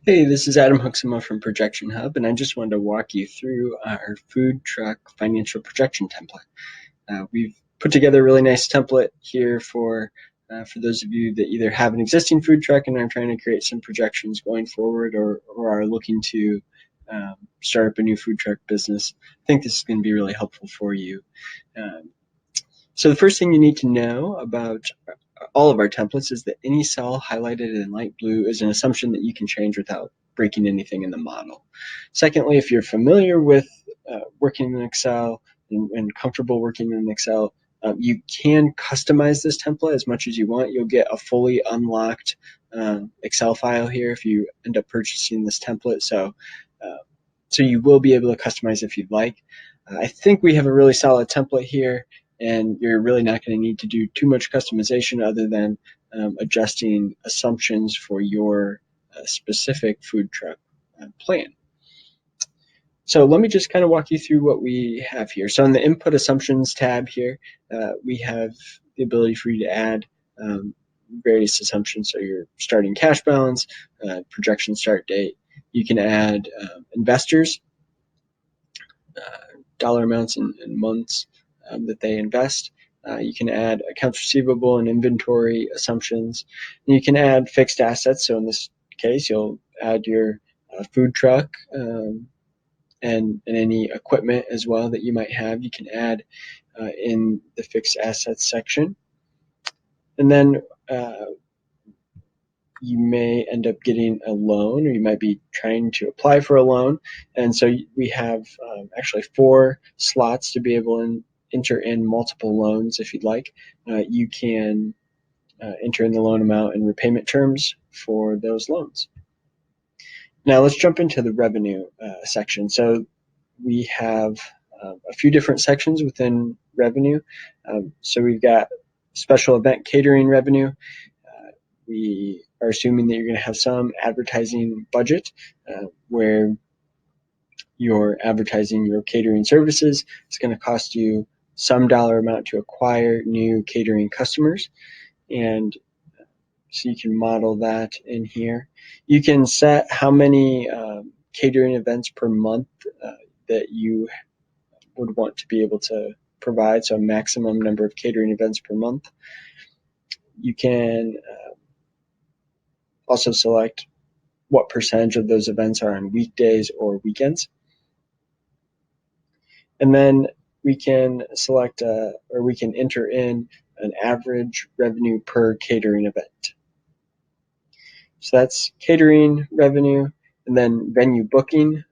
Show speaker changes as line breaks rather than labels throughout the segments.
Hey, this is Adam Huxama from ProjectionHub, and I just wanted to walk you through our food truck financial projection template. We've put together a really nice template here for those of you that either have an existing food truck and are trying to create some projections going forward, or are looking to start up a new food truck business. I think this is going to be really helpful for you. Um, so the first thing you need to know about all of our templates is that any cell highlighted in light blue is an assumption that you can change without breaking anything in the model. Secondly, if you're familiar with working in Excel and comfortable working in Excel, you can customize this template as much as you want. You'll get a fully unlocked Excel file here if you end up purchasing this template. So you will be able to customize if you'd like. I think we have a really solid template here, and you're really not going to need to do too much customization other than adjusting assumptions for your specific food truck plan. So let me just kind of walk you through what we have here. So in the input assumptions tab here, we have the ability for you to add various assumptions. So your starting cash balance, projection start date. You can add investors, dollar amounts and months that they invest. You can add accounts receivable and inventory assumptions. And you can add fixed assets. So in this case, you'll add your food truck and any equipment as well that you might have. You can add in the fixed assets section. And then you may end up getting a loan, or you might be trying to apply for a loan. And so we have actually 4 slots to be able to enter in multiple loans if you'd like. You can enter in the loan amount and repayment terms for those loans. Now let's jump into the revenue section. So we have a few different sections within revenue. So we've got special event catering revenue. We are assuming that you're going to have some advertising budget where you're advertising your catering services. It's going to cost you some dollar amount to acquire new catering customers. And so you can model that in here. You can set how many catering events per month that you would want to be able to provide, so a maximum number of catering events per month. You can also select what percentage of those events are on weekdays or weekends. And then we can select or we can enter in an average revenue per catering event. So that's catering revenue, and then venue booking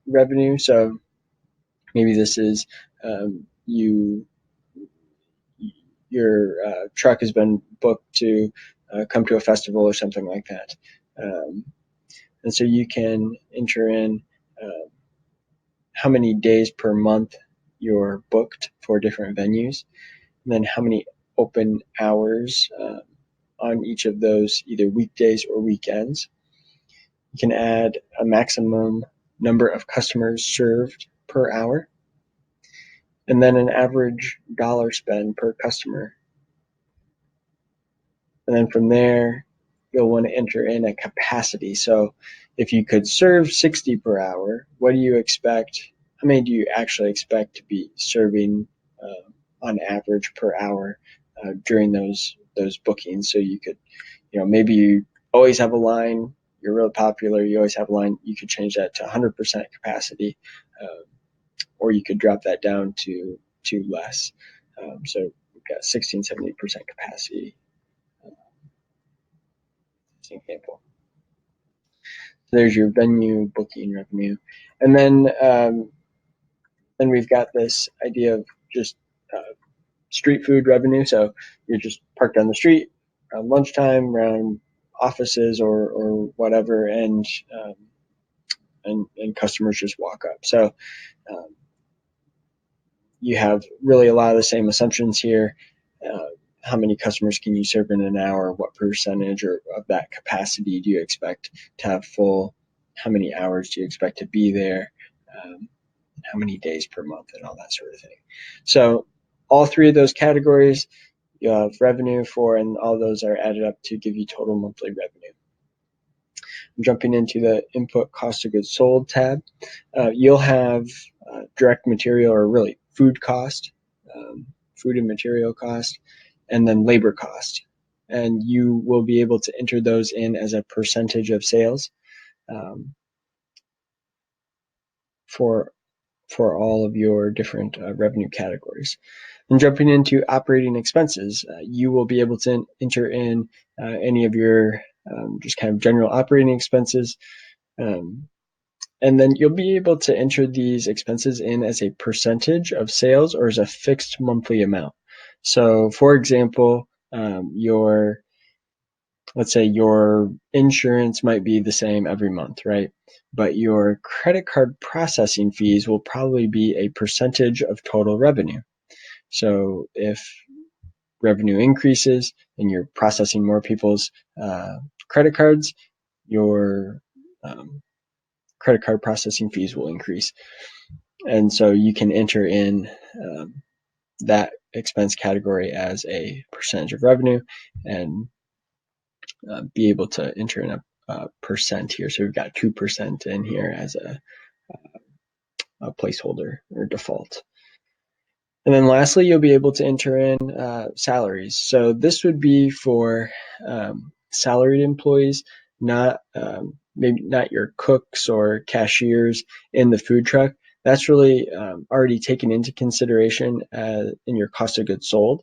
revenue. So maybe this is your truck has been booked to come to a festival or something like that. And so you can enter in how many days per month you're booked for different venues, and then how many open hours on each of those, either weekdays or weekends. You can add a maximum number of customers served per hour, and then an average dollar spend per customer. And then from there, you'll want to enter in a capacity. So if you could serve 60 per hour, what do you expect? How many do you actually expect to be serving on average per hour during those bookings? So you could, maybe you always have a line, you're real popular, you always have a line, you could change that to 100% capacity, or you could drop that down to less. So we've got 16, 70% capacity. Example. So there's your venue booking revenue, and then we've got this idea of just street food revenue. So you're just parked on the street around lunchtime, around offices or whatever, and customers just walk up. So you have really a lot of the same assumptions here. How many customers can you serve in an hour? What percentage of that capacity do you expect to have full? How many hours do you expect to be there? How many days per month, and all that sort of thing. So all 3 of those categories you have revenue for, and all those are added up to give you total monthly revenue. jumping into the input cost of goods sold tab, you'll have direct material, or really food cost, food and material cost, and then labor cost. And you will be able to enter those in as a percentage of sales for all of your different revenue categories. And jumping into operating expenses, you will be able to enter in any of your just kind of general operating expenses. And then you'll be able to enter these expenses in as a percentage of sales or as a fixed monthly amount. So for example, let's say your insurance might be the same every month, right? But your credit card processing fees will probably be a percentage of total revenue. So if revenue increases and you're processing more people's credit cards, your credit card processing fees will increase. And so you can enter in that expense category as a percentage of revenue and be able to enter in a percent here. So we've got 2% in here as a placeholder or default. And then lastly, you'll be able to enter in salaries. So this would be for salaried employees, not maybe not your cooks or cashiers in the food truck. That's really already taken into consideration in your cost of goods sold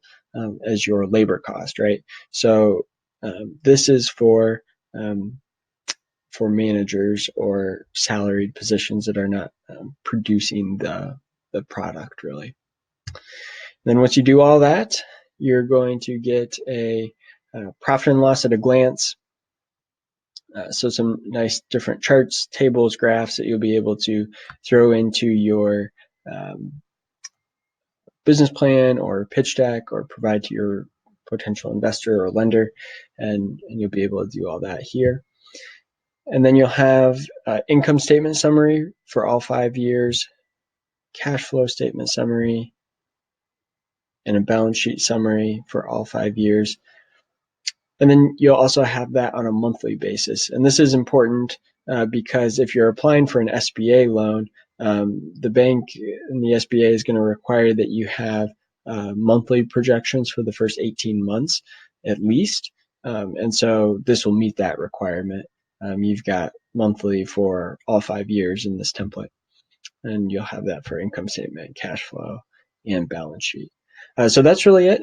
as your labor cost, right? So this is for managers or salaried positions that are not producing the product, really. Then once you do all that, you're going to get a profit and loss at a glance. So some nice different charts, tables, graphs that you'll be able to throw into your business plan or pitch deck or provide to your potential investor or lender, and you'll be able to do all that here. And then you'll have income statement summary for all 5 years, cash flow statement summary, and a balance sheet summary for all 5 years. And then you'll also have that on a monthly basis. And this is important because if you're applying for an SBA loan, the bank and the SBA is going to require that you have monthly projections for the first 18 months at least. And so this will meet that requirement. You've got monthly for all 5 years in this template. And you'll have that for income statement, cash flow, and balance sheet. So that's really it.